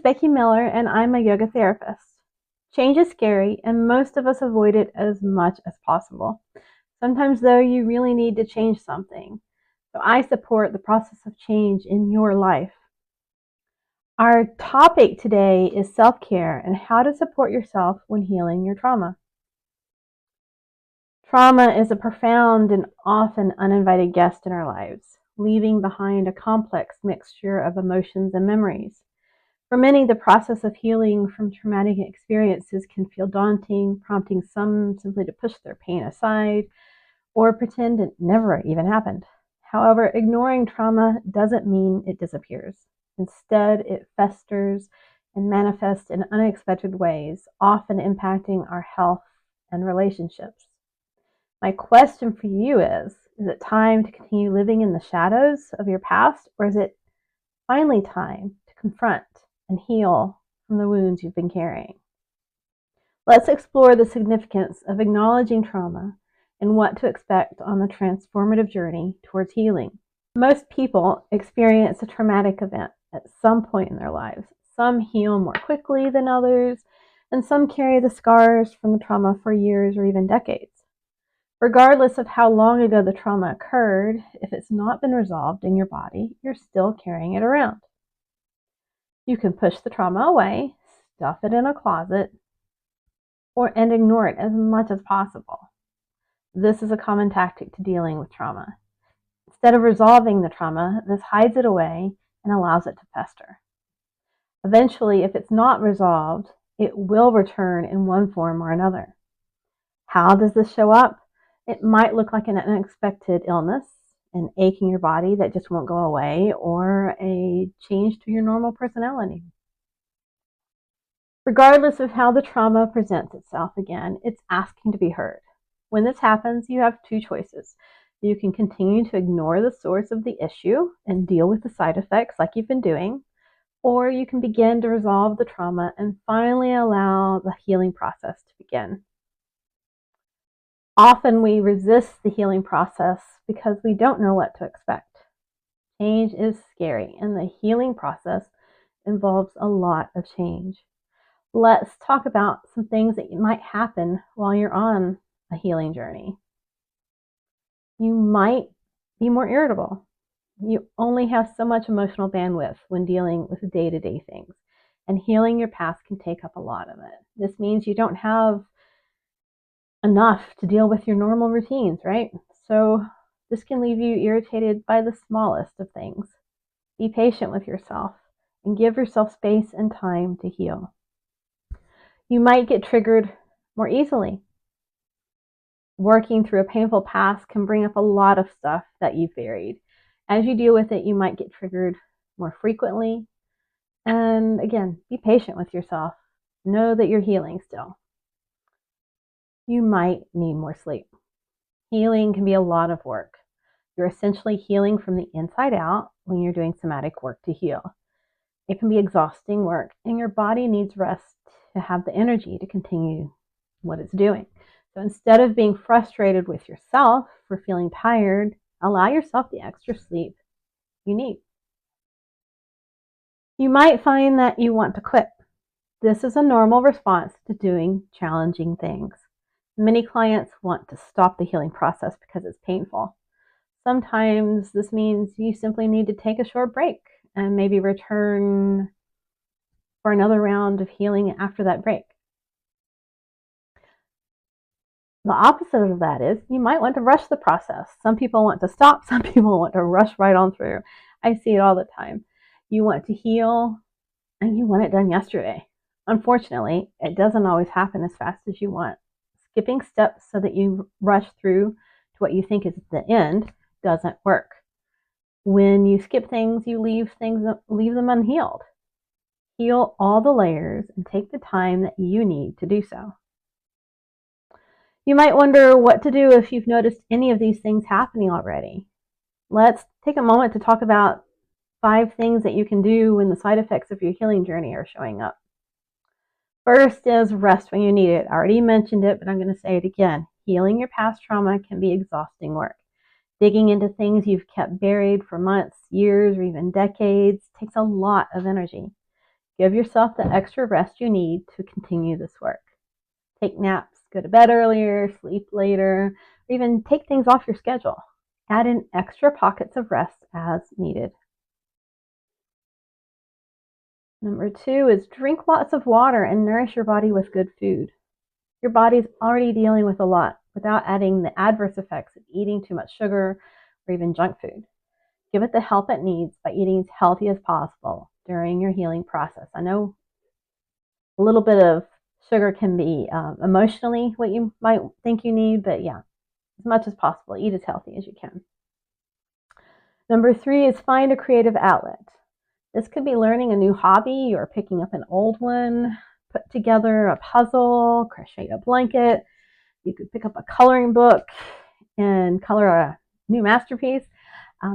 Becky Miller, and I'm a yoga therapist. Change is scary, and most of us avoid it as much as possible. Sometimes, though, you really need to change something. So I support the process of change in your life. Our topic today is self-care and how to support yourself when healing your trauma. Trauma is a profound and often uninvited guest in our lives, leaving behind a complex mixture of emotions and memories. For many, the process of healing from traumatic experiences can feel daunting, prompting some simply to push their pain aside or pretend it never even happened. However, ignoring trauma doesn't mean it disappears. Instead, it festers and manifests in unexpected ways, often impacting our health and relationships. My question for you is it time to continue living in the shadows of your past, or is it finally time to confront and heal from the wounds you've been carrying? Let's explore the significance of acknowledging trauma and what to expect on the transformative journey towards healing. Most people experience a traumatic event at some point in their lives. Some heal more quickly than others, and some carry the scars from the trauma for years or even decades. Regardless of how long ago the trauma occurred, if it's not been resolved in your body, you're still carrying it around. You can push the trauma away, stuff it in a closet, and ignore it as much as possible. This is a common tactic to dealing with trauma. Instead of resolving the trauma, this hides it away and allows it to fester. Eventually, if it's not resolved, it will return in one form or another. How does this show up? It might look like an unexpected illness, an ache in your body that just won't go away, or a change to your normal personality. Regardless of how the trauma presents itself again, it's asking to be heard. When this happens, you have two choices. You can continue to ignore the source of the issue and deal with the side effects like you've been doing, or you can begin to resolve the trauma and finally allow the healing process to begin. Often we resist the healing process because we don't know what to expect. Change is scary, and the healing process involves a lot of change. Let's talk about some things that might happen while you're on a healing journey. You might be more irritable. You only have so much emotional bandwidth when dealing with day-to-day things, and healing your past can take up a lot of it. This means you don't have enough to deal with your normal routines, right? So this can leave you irritated by the smallest of things. Be patient with yourself and give yourself space and time to heal. You might get triggered more easily. Working through a painful past can bring up a lot of stuff that you've buried. As you deal with it, you might get triggered more frequently. And again, be patient with yourself. Know that you're healing still. You might need more sleep. Healing can be a lot of work. You're essentially healing from the inside out when you're doing somatic work to heal. It can be exhausting work, and your body needs rest to have the energy to continue what it's doing. So instead of being frustrated with yourself for feeling tired, allow yourself the extra sleep you need. You might find that you want to quit. This is a normal response to doing challenging things. Many clients want to stop the healing process because it's painful. Sometimes this means you simply need to take a short break and maybe return for another round of healing after that break. The opposite of that is you might want to rush the process. Some people want to stop, some people want to rush right on through. I see it all the time. You want to heal and you want it done yesterday. Unfortunately, it doesn't always happen as fast as you want. Skipping steps so that you rush through to what you think is the end doesn't work. When you skip things, you leave them unhealed. Heal all the layers and take the time that you need to do so. You might wonder what to do if you've noticed any of these things happening already. Let's take a moment to talk about 5 things that you can do when the side effects of your healing journey are showing up. First is rest when you need it. I already mentioned it, but I'm going to say it again. Healing your past trauma can be exhausting work. Digging into things you've kept buried for months, years, or even decades takes a lot of energy. Give yourself the extra rest you need to continue this work. Take naps, go to bed earlier, sleep later, or even take things off your schedule. Add in extra pockets of rest as needed. Number 2 is drink lots of water and nourish your body with good food. Your body's already dealing with a lot without adding the adverse effects of eating too much sugar or even junk food. Give it the help it needs by eating as healthy as possible during your healing process. I know a little bit of sugar can be emotionally what you might think you need, but yeah, as much as possible, eat as healthy as you can. Number 3 is find a creative outlet. This could be learning a new hobby or picking up an old one, put together a puzzle, crochet a blanket. You could pick up a coloring book and color a new masterpiece.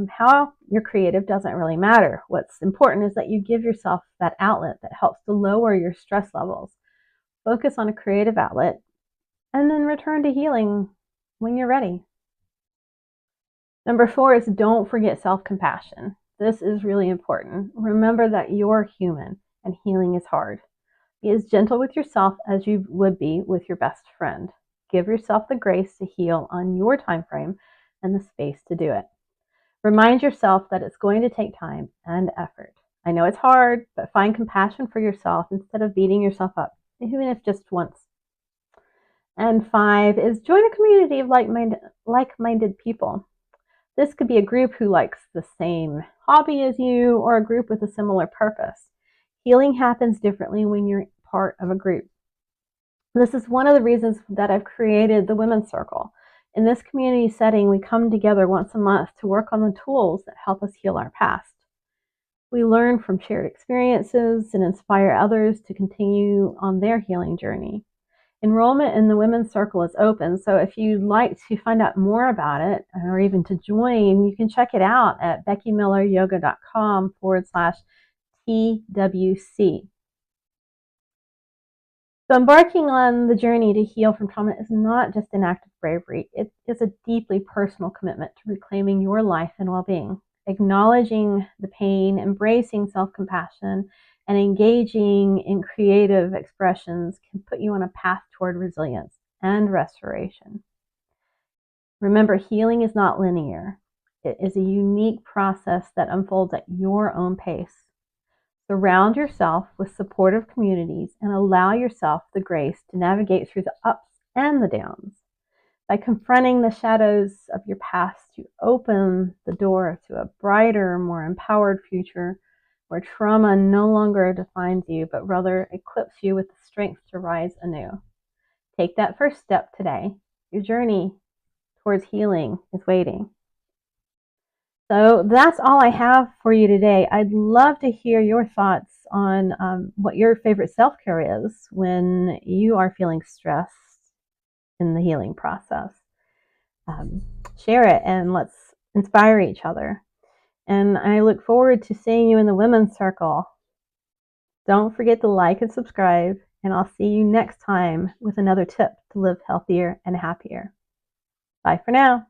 How you're creative doesn't really matter. What's important is that you give yourself that outlet that helps to lower your stress levels. Focus on a creative outlet and then return to healing when you're ready. Number 4 is don't forget self-compassion. This is really important. Remember that you're human and healing is hard. Be as gentle with yourself as you would be with your best friend. Give yourself the grace to heal on your time frame and the space to do it. Remind yourself that it's going to take time and effort. I know it's hard, but find compassion for yourself instead of beating yourself up, even if just once. And 5 is join a community of like-minded people. This could be a group who likes the same hobby as you or a group with a similar purpose. Healing happens differently when you're part of a group. This is one of the reasons that I've created the Women's Circle. In this community setting, we come together once a month to work on the tools that help us heal our past. We learn from shared experiences and inspire others to continue on their healing journey. Enrollment in the Women's Circle is open, so if you'd like to find out more about it or even to join, you can check it out at beckymilleryoga.com/TWC. So embarking on the journey to heal from trauma is not just an act of bravery. It is a deeply personal commitment to reclaiming your life and well-being. Acknowledging the pain, embracing self-compassion, and engaging in creative expressions can put you on a path toward resilience and restoration. Remember, healing is not linear. It is a unique process that unfolds at your own pace. Surround yourself with supportive communities and allow yourself the grace to navigate through the ups and the downs. By confronting the shadows of your past, you open the door to a brighter, more empowered future where trauma no longer defines you, but rather equips you with the strength to rise anew. Take that first step today. Your journey towards healing is waiting. So that's all I have for you today. I'd love to hear your thoughts on what your favorite self-care is when you are feeling stressed in the healing process. Share it and let's inspire each other. And I look forward to seeing you in the Women's Circle. Don't forget to like and subscribe, and I'll see you next time with another tip to live healthier and happier. Bye for now.